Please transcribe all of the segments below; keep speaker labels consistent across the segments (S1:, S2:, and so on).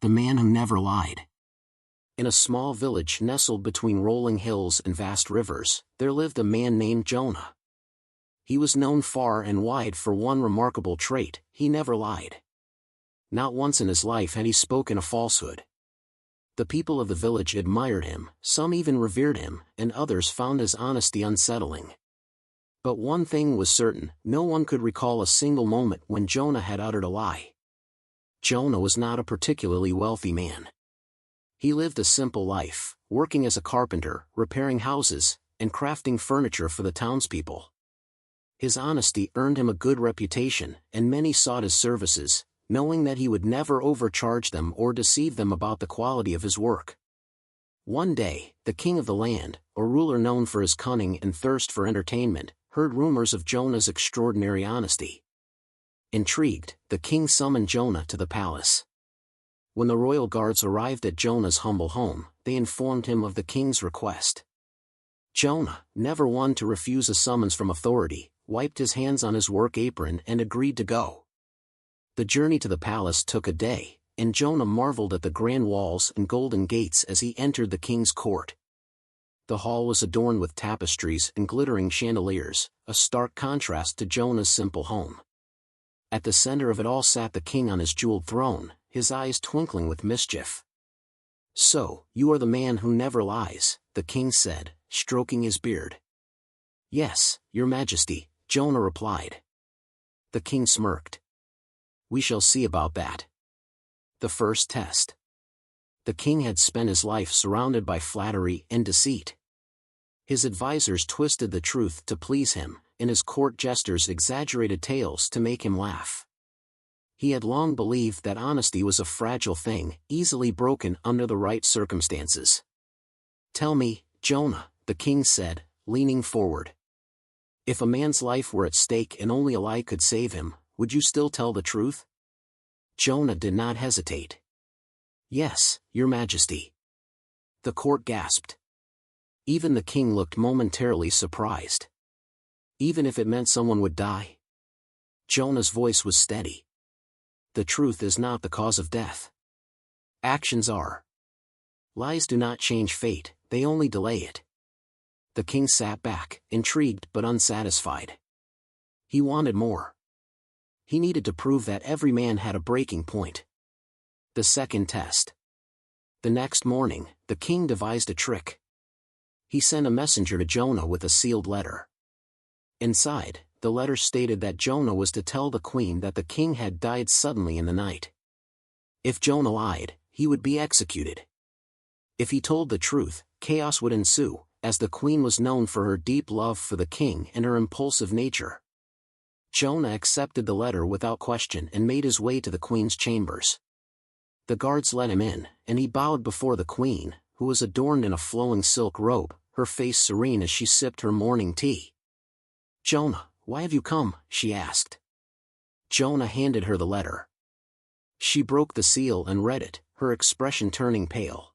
S1: The man who never lied. In a small village nestled between rolling hills and vast rivers, there lived a man named Jonah. He was known far and wide for one remarkable trait: he never lied. Not once in his life had he spoken a falsehood. The people of the village admired him, some even revered him, and others found his honesty unsettling. But one thing was certain: no one could recall a single moment when Jonah had uttered a lie. Jonah was not a particularly wealthy man. He lived a simple life, working as a carpenter, repairing houses, and crafting furniture for the townspeople. His honesty earned him a good reputation, and many sought his services, knowing that he would never overcharge them or deceive them about the quality of his work. One day, the king of the land, a ruler known for his cunning and thirst for entertainment, heard rumors of Jonah's extraordinary honesty. Intrigued, the king summoned Jonah to the palace. When the royal guards arrived at Jonah's humble home, they informed him of the king's request. Jonah, never one to refuse a summons from authority, wiped his hands on his work apron and agreed to go. The journey to the palace took a day, and Jonah marveled at the grand walls and golden gates as he entered the king's court. The hall was adorned with tapestries and glittering chandeliers, a stark contrast to Jonah's simple home. At the center of it all sat the king on his jeweled throne, his eyes twinkling with mischief. "So, you are the man who never lies," the king said, stroking his beard. "Yes, your majesty," Jonah replied. The king smirked. "We shall see about that." The first test. The king had spent his life surrounded by flattery and deceit. His advisors twisted the truth to please him, and his court jesters exaggerated tales to make him laugh. He had long believed that honesty was a fragile thing, easily broken under the right circumstances. "Tell me, Jonah," the king said, leaning forward. "If a man's life were at stake and only a lie could save him, would you still tell the truth?" Jonah did not hesitate. "Yes, your majesty." The court gasped. Even the king looked momentarily surprised. "Even if it meant someone would die?" Jonah's voice was steady. "The truth is not the cause of death. Actions are. Lies do not change fate, they only delay it." The king sat back, intrigued but unsatisfied. He wanted more. He needed to prove that every man had a breaking point. The second test. The next morning, the king devised a trick. He sent a messenger to Jonah with a sealed letter. Inside, the letter stated that Jonah was to tell the queen that the king had died suddenly in the night. If Jonah lied, he would be executed. If he told the truth, chaos would ensue, as the queen was known for her deep love for the king and her impulsive nature. Jonah accepted the letter without question and made his way to the queen's chambers. The guards let him in, and he bowed before the queen, who was adorned in a flowing silk robe, her face serene as she sipped her morning tea. "Jonah, why have you come?" she asked. Jonah handed her the letter. She broke the seal and read it, her expression turning pale.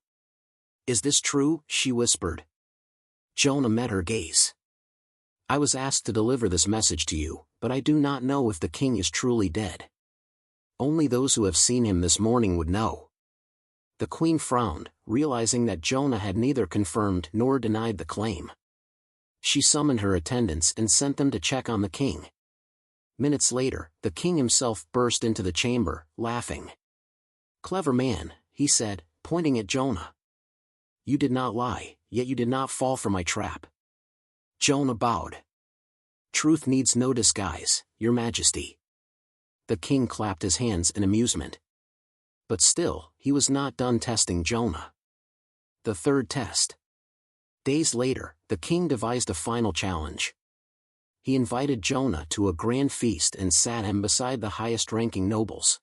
S1: "Is this true?" she whispered. Jonah met her gaze. "I was asked to deliver this message to you, but I do not know if the king is truly dead. Only those who have seen him this morning would know." The queen frowned, realizing that Jonah had neither confirmed nor denied the claim. She summoned her attendants and sent them to check on the king. Minutes later, the king himself burst into the chamber, laughing. "Clever man," he said, pointing at Jonah. "You did not lie, yet you did not fall for my trap." Jonah bowed. "Truth needs no disguise, your majesty." The king clapped his hands in amusement. But still, he was not done testing Jonah. The third test. Days later, the king devised a final challenge. He invited Jonah to a grand feast and sat him beside the highest-ranking nobles.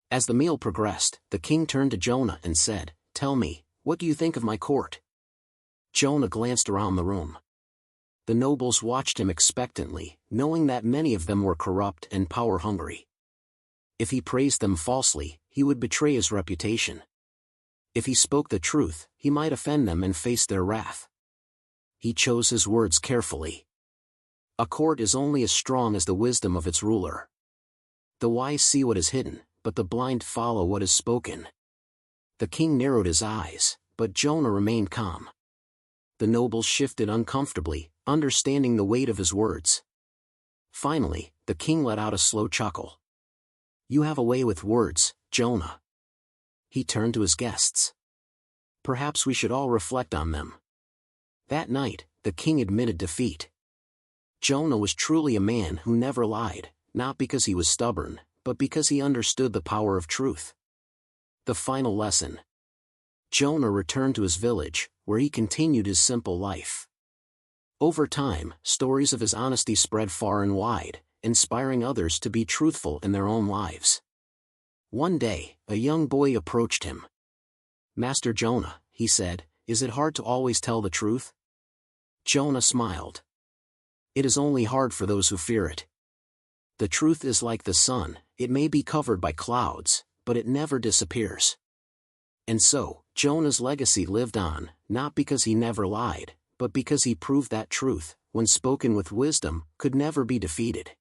S1: As the meal progressed, the king turned to Jonah and said, "Tell me, what do you think of my court?" Jonah glanced around the room. The nobles watched him expectantly, knowing that many of them were corrupt and power-hungry. If he praised them falsely, he would betray his reputation. If he spoke the truth, he might offend them and face their wrath. He chose his words carefully. A court is only as strong as the wisdom of its ruler. The wise see what is hidden, but the blind follow what is spoken. The king narrowed his eyes, but Jonah remained calm. The nobles shifted uncomfortably, understanding the weight of his words. Finally, the king let out a slow chuckle. "You have a way with words, Jonah." He turned to his guests. "Perhaps we should all reflect on them." That night, the king admitted defeat. Jonah was truly a man who never lied, not because he was stubborn, but because he understood the power of truth. The final lesson. Jonah returned to his village, where he continued his simple life. Over time, stories of his honesty spread far and wide, inspiring others to be truthful in their own lives. One day, a young boy approached him. "Master Jonah," he said, "is it hard to always tell the truth?" Jonah smiled. "It is only hard for those who fear it. The truth is like the sun, it may be covered by clouds, but it never disappears." And so, Jonah's legacy lived on, not because he never lied, but because he proved that truth, when spoken with wisdom, could never be defeated.